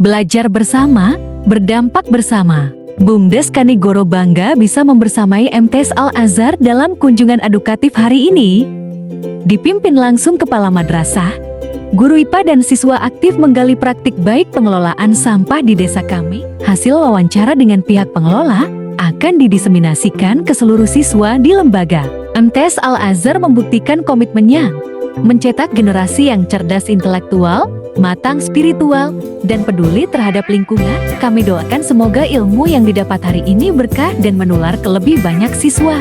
Belajar bersama, berdampak bersama. BUMDes Kanigoro bangga bisa membersamai MTs Al-Azhar dalam kunjungan edukatif hari ini. Dipimpin langsung Kepala Madrasah, guru IPA dan siswa aktif menggali praktik baik pengelolaan sampah di desa kami. Hasil wawancara dengan pihak pengelola akan didiseminasikan ke seluruh siswa di lembaga. MTs Al-Azhar membuktikan komitmennya mencetak generasi yang cerdas intelektual, matang spiritual, dan peduli terhadap lingkungan. Kami doakan semoga ilmu yang didapat hari ini berkah dan menular ke lebih banyak siswa.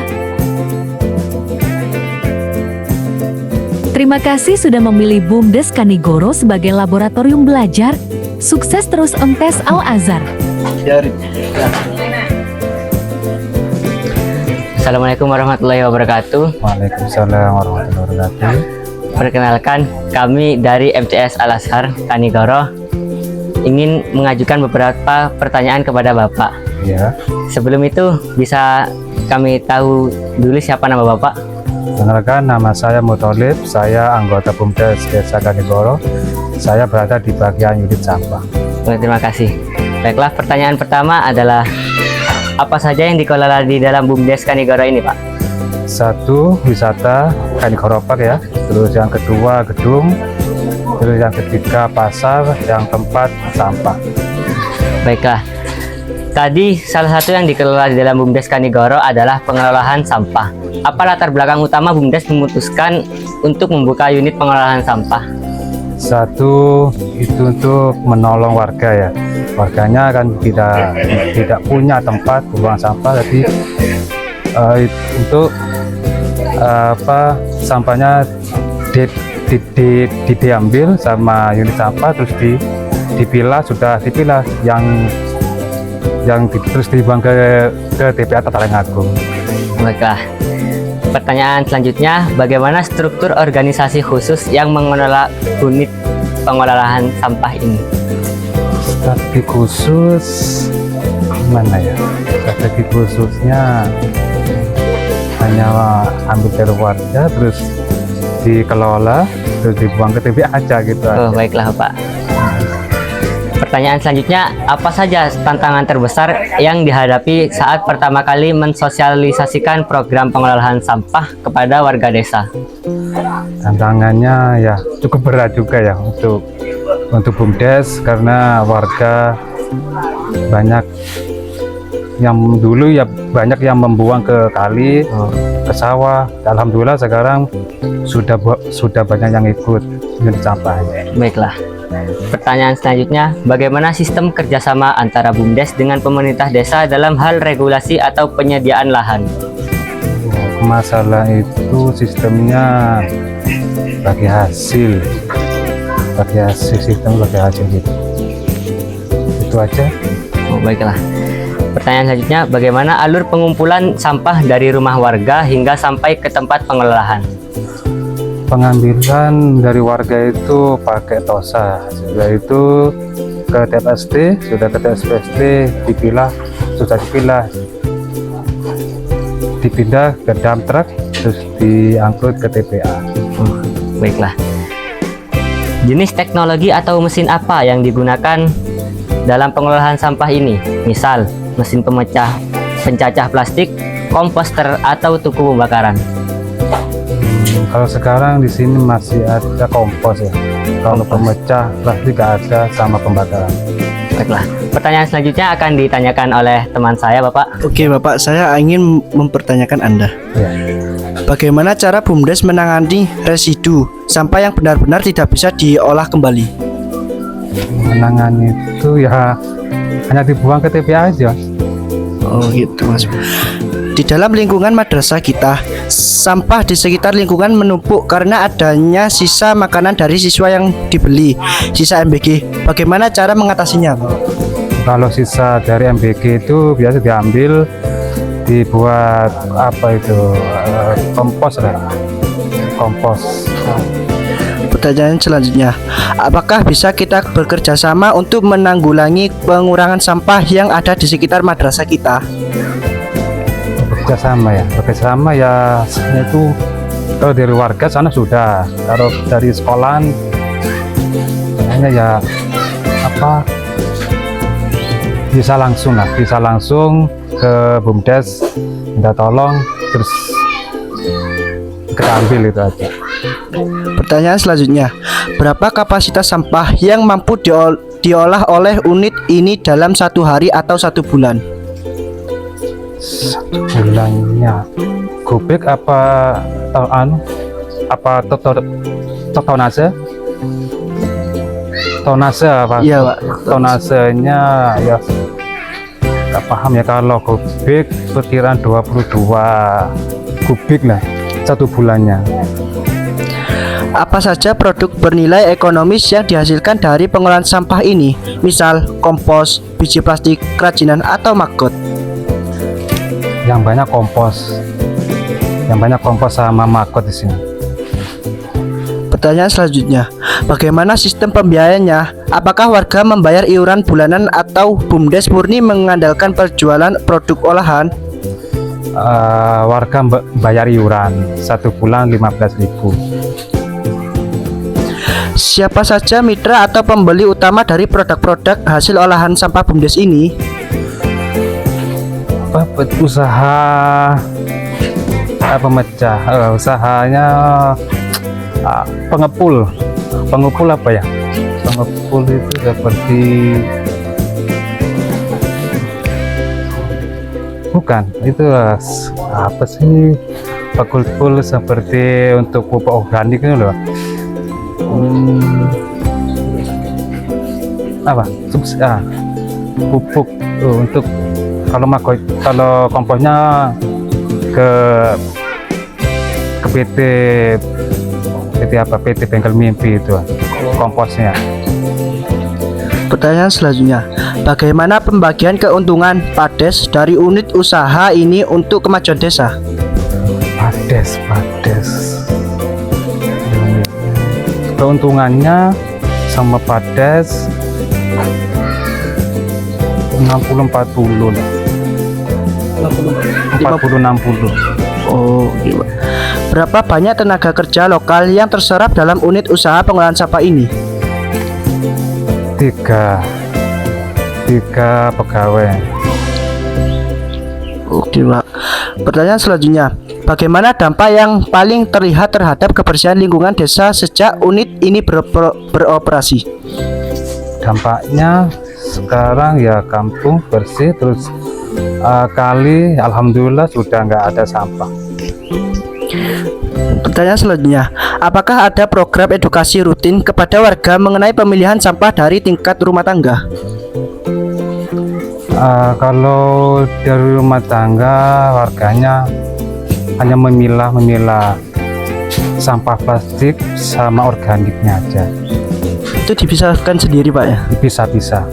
Terima kasih sudah memilih BUMDes Kanigoro sebagai laboratorium belajar. Sukses terus MTs Al-Azhar. Assalamualaikum warahmatullahi wabarakatuh. Waalaikumsalam warahmatullahi wabarakatuh. Perkenalkan, kami dari MTs Al-Azhar Kanigoro ingin mengajukan beberapa pertanyaan kepada Bapak. Ya. Sebelum itu, bisa kami tahu dulu siapa nama Bapak? Perkenalkan, nama saya Mutolib, saya anggota BUMDes Desa Kanigoro. Saya berada di bagian unit sampah. Terima kasih. Baiklah, pertanyaan pertama adalah apa saja yang dikelola di dalam BUMDes Kanigoro ini, Pak? Satu, wisata Kanigoro Park ya. Terus yang kedua, gedung. Terus yang ketiga, pasar. Yang keempat, sampah. Baiklah. Tadi salah satu yang dikelola di dalam BUMDes Kanigoro adalah pengelolaan sampah. Apa latar belakang utama BUMDes memutuskan untuk membuka unit pengelolaan sampah? Satu, itu untuk menolong warga ya. Warganya kan tidak punya tempat buang sampah, jadi untuk sampahnya diambil sama unit sampah, terus dipilah, sudah dipilah yang terus dibuang ke TPA Tataleng Agung. Baiklah. Pertanyaan selanjutnya, bagaimana struktur organisasi khusus yang mengelola unit pengelolaan sampah ini? Strategi khusus gimana ya? Strategi khususnya hanya ambil dari warga, terus dikelola, terus dibuang ke TPA aja gitu. Oh, baiklah Pak. Pertanyaan selanjutnya, apa saja tantangan terbesar yang dihadapi saat pertama kali mensosialisasikan program pengelolaan sampah kepada warga desa? Tantangannya ya cukup berat juga ya untuk BUMDes, karena warga banyak yang dulu ya banyak yang membuang ke kali, ke sawah. Alhamdulillah sekarang sudah banyak yang ikut unit sampah. Baiklah. Pertanyaan selanjutnya, bagaimana sistem kerjasama antara BUMDes dengan pemerintah desa dalam hal regulasi atau penyediaan lahan? Masalah itu sistemnya bagi hasil sistem bagi hasil gitu. Itu aja. Oh, baiklah. Pertanyaan selanjutnya, bagaimana alur pengumpulan sampah dari rumah warga hingga sampai ke tempat pengelolaan? Pengambilan dari warga itu pakai tosa, sudah itu ke TPST, sudah ke TPST dipilah, dipindah ke dump truck, terus diangkut ke TPA. Baiklah. Jenis teknologi atau mesin apa yang digunakan dalam pengelolaan sampah ini? Misal, mesin pencacah plastik, komposter, atau tuku pembakaran? Kalau sekarang di sini masih ada kompos ya. Kalau pemecah plastik nggak ada, sama pembakaran. Baiklah. Pertanyaan selanjutnya akan ditanyakan oleh teman saya, Bapak. Oke, Bapak, saya ingin mempertanyakan Anda. Ya. Bagaimana cara BUMDes menangani residu sampah yang benar-benar tidak bisa diolah kembali? Menangani itu ya hanya dibuang ke TPA aja. Oh gitu, Mas. Di dalam lingkungan madrasah kita, sampah di sekitar lingkungan menumpuk karena adanya sisa makanan dari siswa yang dibeli, sisa MBG. Bagaimana cara mengatasinya, Pak? Kalau sisa dari MBG itu biasa diambil, dibuat kompos lah, kompos. Pertanyaan selanjutnya, apakah bisa kita bekerja sama untuk menanggulangi pengurangan sampah yang ada di sekitar madrasah kita? Bekerjasama ya itu kalau dari warga sana sudah, kalau dari sekolahan kayaknya ya bisa langsung ke BUMDes minta tolong, terus kita ambil itu aja. Pertanyaan selanjutnya, berapa kapasitas sampah yang mampu diolah oleh unit ini dalam 1 hari atau 1 bulan? 1 bulannya kubik apa tonase? Tonase apa? Iya, Pak. Tonasenya ya nggak paham ya, kalau kubik perkiraan 22 kubik lah 1 bulannya. Apa saja produk bernilai ekonomis yang dihasilkan dari pengolahan sampah ini? Misal kompos, biji plastik, kerajinan, atau maggot. Yang banyak kompos sama maggot di sini. Pertanyaan selanjutnya, bagaimana sistem pembiayaannya? Apakah warga membayar iuran bulanan atau BUMDes murni mengandalkan penjualan produk olahan? Warga bayar iuran 1 bulan 15.000. Siapa saja mitra atau pembeli utama dari produk-produk hasil olahan sampah BUMDes ini? Usaha pemecah, usahanya pengepul apa ya? Pengepul itu seperti, bukan itu apa sih, pengepul seperti untuk pupuk organik itu loh. Pupuk untuk kalau komposnya ke PT Bengkel Mimpi itu komposnya. Pertanyaan selanjutnya, bagaimana pembagian keuntungan Pades dari unit usaha ini untuk kemajuan desa? Pades keuntungannya sama Pades 60-40 lah. 40-60. Oh, iya. Berapa banyak tenaga kerja lokal yang terserap dalam unit usaha pengolahan sampah ini? 3 pegawai. Oke, Pak. Pertanyaan selanjutnya, bagaimana dampak yang paling terlihat terhadap kebersihan lingkungan desa sejak unit ini beroperasi? Dampaknya sekarang ya kampung bersih, terus kali alhamdulillah sudah nggak ada sampah. Pertanyaan selanjutnya, apakah ada program edukasi rutin kepada warga mengenai pemilihan sampah dari tingkat rumah tangga? Kalau dari rumah tangga, warganya hanya memilah sampah plastik sama organiknya aja. Itu dipisahkan sendiri, Pak, ya? Bisa-bisa.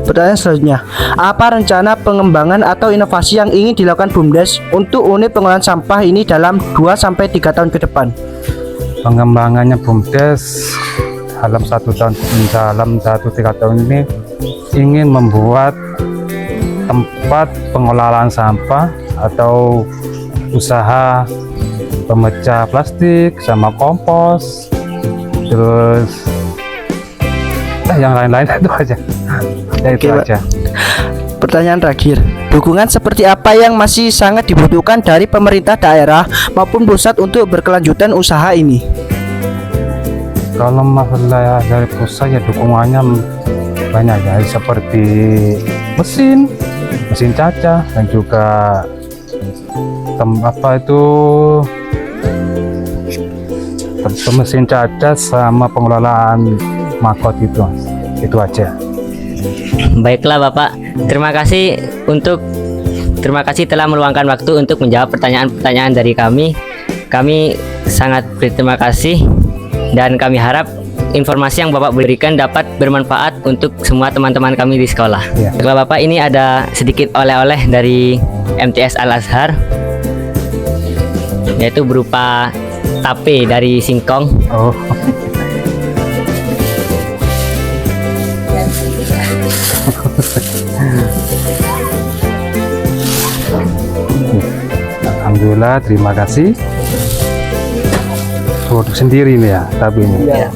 Pertanyaan selanjutnya, apa rencana pengembangan atau inovasi yang ingin dilakukan BUMDes untuk unit pengolahan sampah ini dalam 2-3 tahun ke depan? Pengembangannya BUMDes dalam 1-3 tahun ini ingin membuat tempat pengolahan sampah atau usaha pemecah plastik sama kompos, terus yang lain-lain itu aja. Ya, itu Oke, aja. Pertanyaan terakhir, dukungan seperti apa yang masih sangat dibutuhkan dari pemerintah daerah maupun pusat untuk berkelanjutan usaha ini? Kalau masalah dari pusat ya dukungannya banyak ya, seperti mesin cacah dan juga mesin cacah sama pengelolaan maggot itu aja. Baiklah Bapak, terima kasih telah meluangkan waktu untuk menjawab pertanyaan-pertanyaan dari kami. Kami sangat berterima kasih dan kami harap informasi yang Bapak berikan dapat bermanfaat untuk semua teman-teman kami di sekolah. Ya. Baiklah Bapak, ini ada sedikit oleh-oleh dari MTS Al Azhar, yaitu berupa tape dari singkong. Oh. Alhamdulillah, terima kasih. Produk sendiri nih ya, tapi ini. Ya.